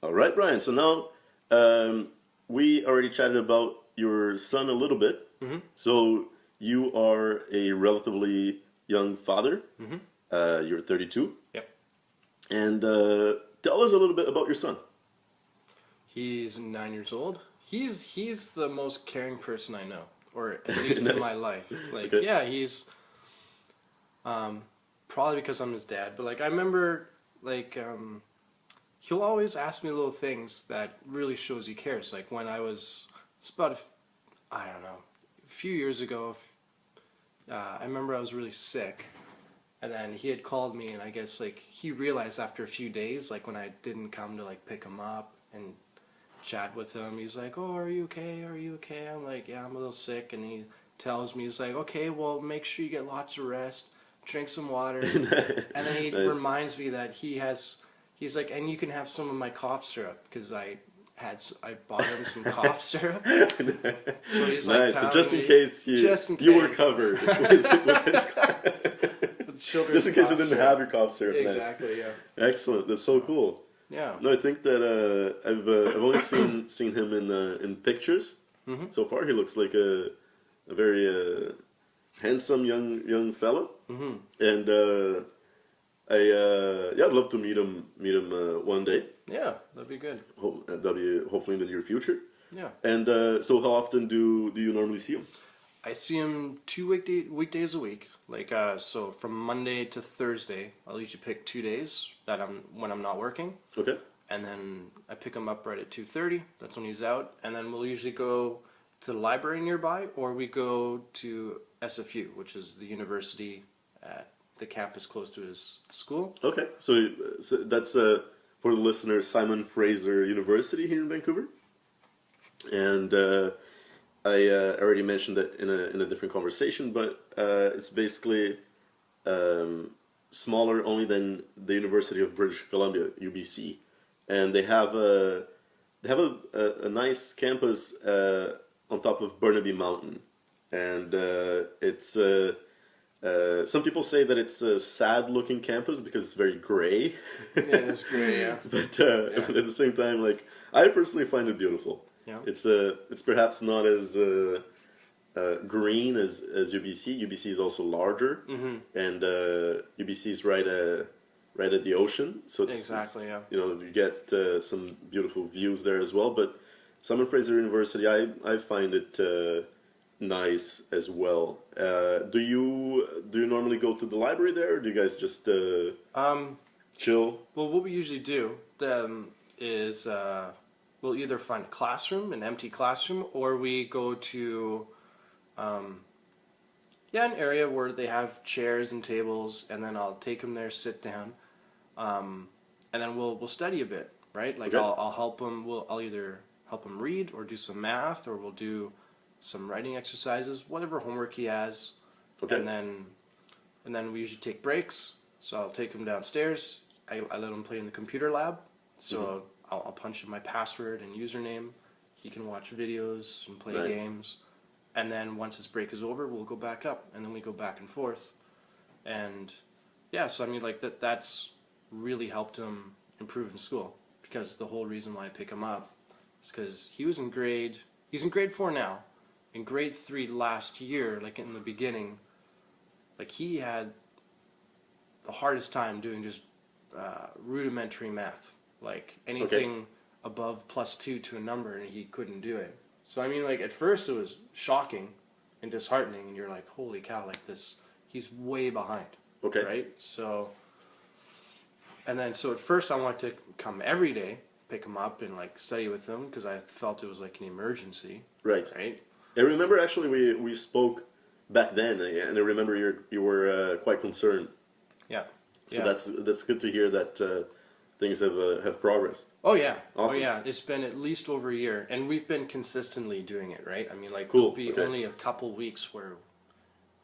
All right, Brian. So now we already chatted about your son a little bit. Mm-hmm. So you are a relatively young father. Mm-hmm. You're 32. Yep. And tell us a little bit about your son. He's 9 years old. He's the most caring person I know, or at least in my Nice. life. Like, Okay. yeah, he's probably because I'm his dad, but like I remember, like he'll always ask me little things that really shows he cares. Like when it's about I don't know, a few years ago. I remember I was really sick, and then he had called me, and I guess like he realized after a few days, like when I didn't come to like pick him up and chat with him, he's like, "Oh, are you okay? Are you okay?" I'm like, "Yeah, I'm a little sick," and he tells me, he's like, "Okay, well, make sure you get lots of rest, drink some water," and then he Nice. reminds me that he's like, "And you can have some of my cough syrup because I bought him some cough syrup." So he's like Nice. So telling just in me, case just in you were case. covered with this. With children's Just in case you cough didn't syrup. have your cough syrup. Nice. Exactly, yeah. Excellent. That's so cool. Yeah. No, I think that I've only seen him in pictures. Mm-hmm. So far, he looks like a very handsome young fellow, Mm-hmm. and I'd love to meet him one day. Yeah, that'd be good. That'll be hopefully in the near future. Yeah. And so, how often do you normally see him? I see him two weekdays a week. Like so from Monday to Thursday, I'll usually pick 2 days that when I'm not working, Okay. and then I pick him up right at 2:30. That's when he's out, and then we'll usually go to the library nearby, or we go to SFU, which is the university at the campus close to his school. Okay. So that's for the listener, Simon Fraser University here in Vancouver, and I already mentioned that in a different conversation, but it's basically smaller only than the University of British Columbia (UBC), and they have a nice campus on top of Burnaby Mountain, and it's some people say that it's a sad looking campus because it's very gray. Yeah, that's great. Yeah. But Yeah. but at the same time, like I personally find it beautiful. Yeah. It's perhaps not as green as UBC. UBC is also larger, Mm-hmm. and UBC is right at the ocean, so Exactly. Yeah. you get some beautiful views there as well. But Simon Fraser University, I find it nice as well. Do you normally go to the library there, or do you guys just chill? Well, what we usually do is we'll either find a classroom, an empty classroom, or we go to an area where they have chairs and tables, and then I'll take them there, sit down, and then we'll study a bit, right? Like Okay. I'll help them. I'll either help him read or do some math, or we'll do some writing exercises, whatever homework he has, Okay. and then we usually take breaks. So I'll take him downstairs. I let him play in the computer lab. So I'll punch in my password and username. He can watch videos and play Nice. games. And then once his break is over, we'll go back up, and then we go back and forth. And yeah, so I mean, like that's really helped him improve in school, because the whole reason why I pick him up is because he's in grade 4 now. In grade 3 last year, like in the beginning, like he had the hardest time doing just rudimentary math. Like anything above +2 to a number, and he couldn't do it. So I mean, like at first it was shocking and disheartening, and you're like, holy cow, like this, he's way behind. Okay. Right? So, and then so at first I wanted to come every day, pick him up and like study with him, because I felt it was like an emergency. Right. Right? I remember actually we spoke back then, and I remember you were quite concerned. Yeah. So Yeah. that's good to hear that things have progressed. Oh yeah. Awesome. Oh yeah. It's been at least over a year, and we've been consistently doing it, right? I mean, like Cool. there'll be Okay. only a couple weeks where,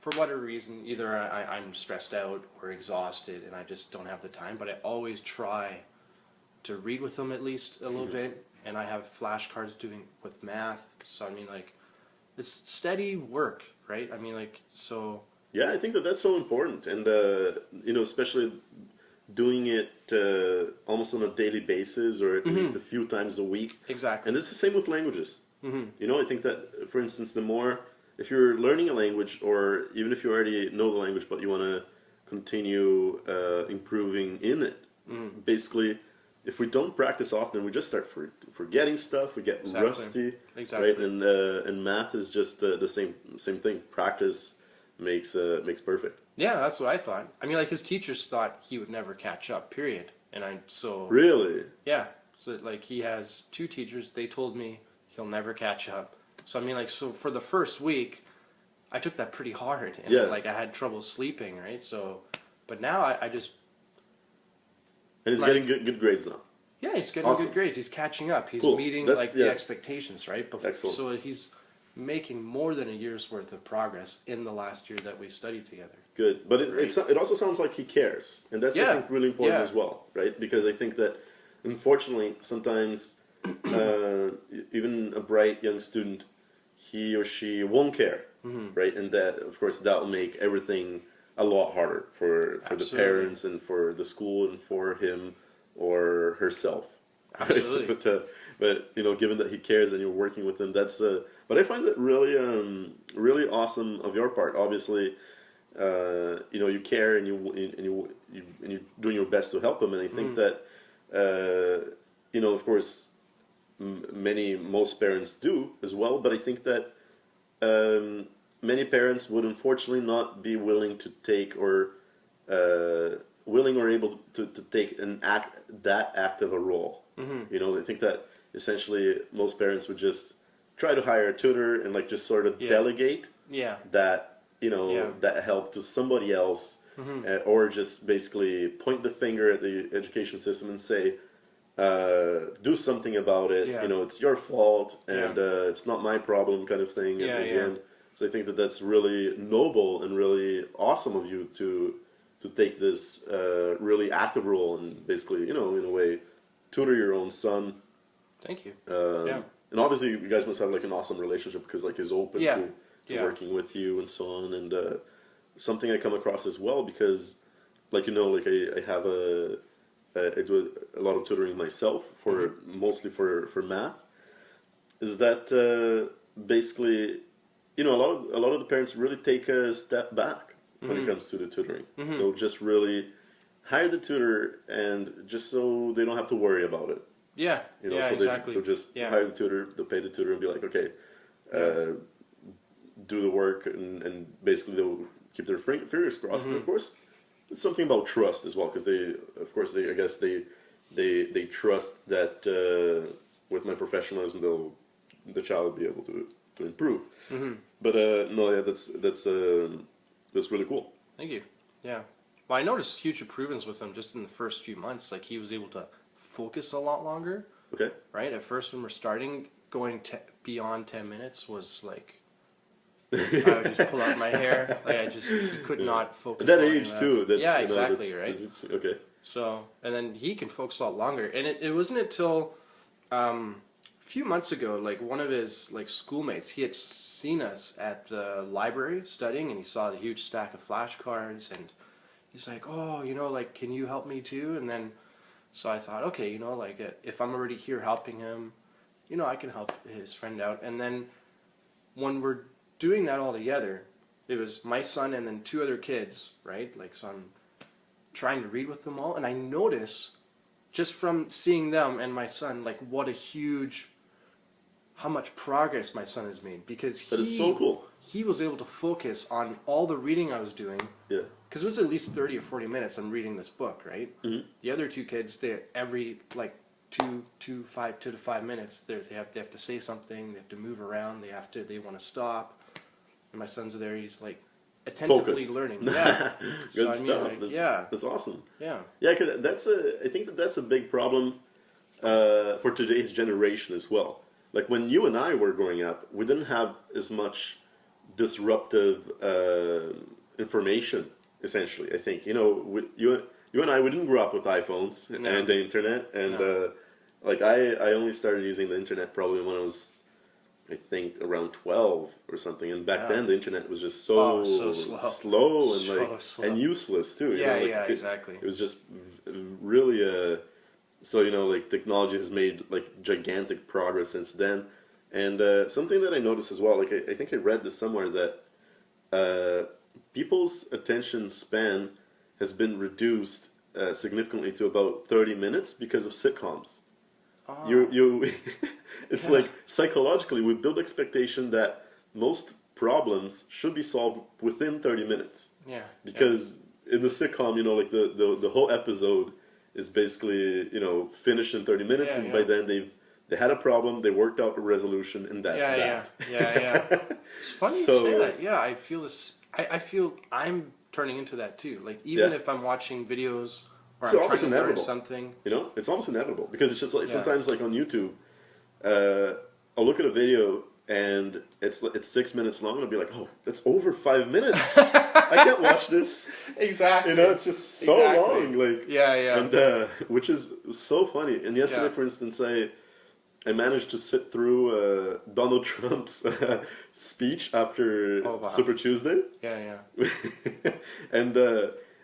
for whatever reason, either I'm stressed out or exhausted, and I just don't have the time. But I always try to read with them at least a little bit, and I have flashcards doing with math. So I mean, like, it's steady work, right? I mean, like, so Yeah, I think that's so important, and especially doing it almost on a daily basis or at least a few times a week. Exactly. And it's the same with languages. You know, I think that, for instance, the more, if you're learning a language, or even if you already know the language but you want to continue improving in it, basically, if we don't practice often, we just start forgetting stuff. We get rusty, Exactly. right? And math is just the same thing. Practice makes perfect. Yeah, that's what I thought. I mean, like his teachers thought he would never catch up. Period. And Really. yeah. So like he has two teachers. They told me he'll never catch up. So I mean, like so for the first week, I took that pretty hard, and like I had trouble sleeping, right? So, but now I just. And he's getting good grades now. Yeah, he's getting good grades. He's catching up. He's meeting the expectations, right? Excellent. So he's making more than a year's worth of progress in the last year that we studied together. Good, but it also sounds like he cares, and that's I think really important as well, right? Because I think that unfortunately sometimes even a bright young student, he or she won't care, right? And that of course that will make everything a lot harder for the parents and for the school and for him or herself. Absolutely. Right? But you know, given that he cares and you're working with him, that's but I find that really really awesome of your part. Obviously, you know, you care and you're doing your best to help him, and I think that you know, of course, most parents do as well. But I think that many parents would unfortunately not be willing to take or willing or able to take that active a role. You know, I think that essentially most parents would just try to hire a tutor and like just sort of delegate that, you know, that help to somebody else, or just basically point the finger at the education system and say, do something about it. You know, it's your fault and it's not my problem, kind of thing. At the end. So I think that that's really noble and really awesome of you to take this really active role and basically, you know, in a way, tutor your own son. Thank you. And obviously, you guys must have like an awesome relationship because like he's open to working with you and so on. And something I come across as well because, like you know, like I have I do a lot of tutoring myself for mostly for math. Is that basically, you know, a lot of the parents really take a step back when it comes to the tutoring. They'll just really hire the tutor and just so they don't have to worry about it. Yeah, you know, so exactly. They'll just hire the tutor, they'll pay the tutor and be like, okay, do the work, and basically they'll keep their fingers crossed. And of course, it's something about trust as well, because I guess they trust that with my professionalism, the child will be able to improve. But no, yeah, that's really cool. Thank you. Yeah. Well, I noticed huge improvements with him just in the first few months. Like he was able to focus a lot longer. Okay. Right? At first when we're starting, going beyond 10 minutes was like, I would just pull out my hair. Like he could not focus. At that age too. That's, exactly, right? That's, okay. So, and then he can focus a lot longer. And it wasn't until a few months ago, like one of his like schoolmates, he had seen us at the library studying, and he saw the huge stack of flashcards, and he's like, oh, you know, like, can you help me too? And then, so I thought, okay, you know, like, if I'm already here helping him, you know, I can help his friend out. And then when we're doing that all together, it was my son and then two other kids, right? Like, so I'm trying to read with them all, and I notice just from seeing them and my son, like, how much progress my son has made, because that is so cool. He was able to focus on all the reading I was doing. Yeah. Because it was at least 30 or 40 minutes I'm reading this book, right? The other two kids, they every like 2 to 5 minutes, they have to say something, they have to move around, they want to stop. And my son's there, he's like attentively learning. Yeah. Good stuff. That's awesome. Yeah. Yeah, because I think that's a big problem for today's generation as well. Like when you and I were growing up, we didn't have as much disruptive information. Essentially, I think, you know, you and I, we didn't grow up with iPhones and the internet, and like I only started using the internet probably when I was I think around 12 or something, and back Yeah. then the internet was just so, So slow. slow and So like slow. and useless too. Yeah, like, yeah, exactly. It was just really so like technology has made like gigantic progress since then, and something that I noticed as well, like I think I read this somewhere that people's attention span has been reduced significantly to about 30 minutes because of sitcoms. You it's Yeah. like psychologically we build expectation that most problems should be solved within 30 minutes Yeah. because in the sitcom, like the whole episode is basically, finished in 30 minutes, Yeah, and yeah. by then they had a problem, they worked out a resolution, and that's Yeah, that. yeah. It's funny you So, say that. Yeah, I feel this. I feel I'm turning into that too. Like even Yeah. if I'm watching videos or So I'm almost trying to learn inevitable. something. It's almost inevitable because it's just like Yeah. sometimes like on YouTube, I'll look at a video and it's 6 minutes long and I'll be like, oh, that's over 5 minutes. I can't watch this. Exactly. It's just so Exactly. long. Like Yeah. and which is so funny. And yesterday, Yeah. for instance, I managed to sit through Donald Trump's speech after Oh, wow. Super Tuesday. Yeah.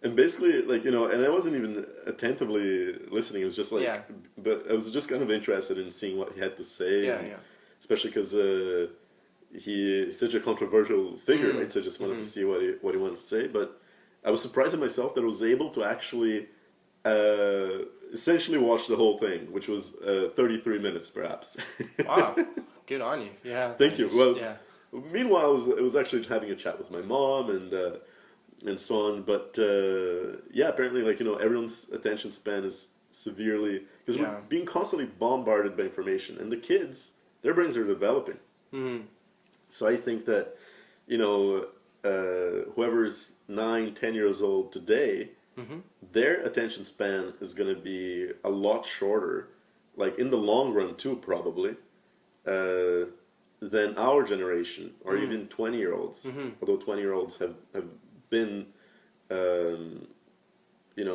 And basically, like, and I wasn't even attentively listening. It was just like, Yeah. but I was just kind of interested in seeing what he had to say. Yeah, and yeah. Especially because he's such a controversial figure, Mm. right? So I just wanted to see what he wanted to say. But I was surprised at myself that I was able to actually essentially watch the whole thing, which was 33 minutes, perhaps. Wow. Good on you. Yeah. Thank you. Well, yeah. meanwhile, I was actually having a chat with my mom and so on. But yeah, apparently, like, everyone's attention span is severely because Yeah. we're being constantly bombarded by information, and the kids, their brains are developing. Mm-hmm. So I think that whoever's 9, 10 years old today, their attention span is going to be a lot shorter, like in the long run too, probably, than our generation or even 20-year-olds. Although 20-year-olds have been,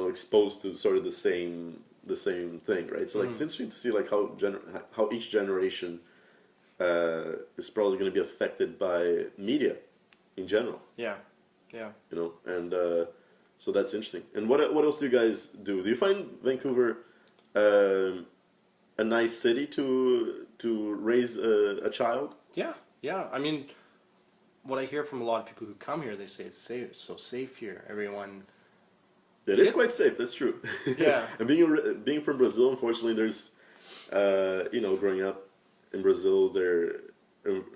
exposed to sort of the same thing, right? So like it's interesting to see like how each generation is probably going to be affected by media in general. Yeah. And so that's interesting. And what else do you guys do? Do you find Vancouver a nice city to raise a child? Yeah. I mean, what I hear from a lot of people who come here, they say it's safe. It's so safe here. Everyone. It is quite safe. That's true. Yeah. And being from Brazil, unfortunately, there's growing up in Brazil,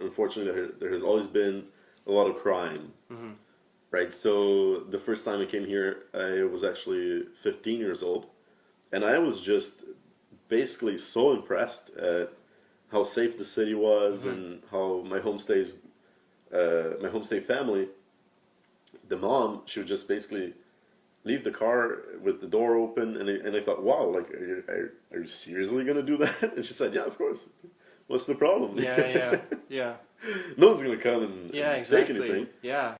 unfortunately there has always been a lot of crime. Right, so the first time I came here, I was actually 15 years old, and I was just basically so impressed at how safe the city was and how my homestay family, the mom, she would just basically leave the car with the door open, and I thought, wow, like, are you seriously gonna do that? And she said, yeah, of course. What's the problem? Yeah. No one's gonna come and Yeah. take Exactly. anything. Yeah.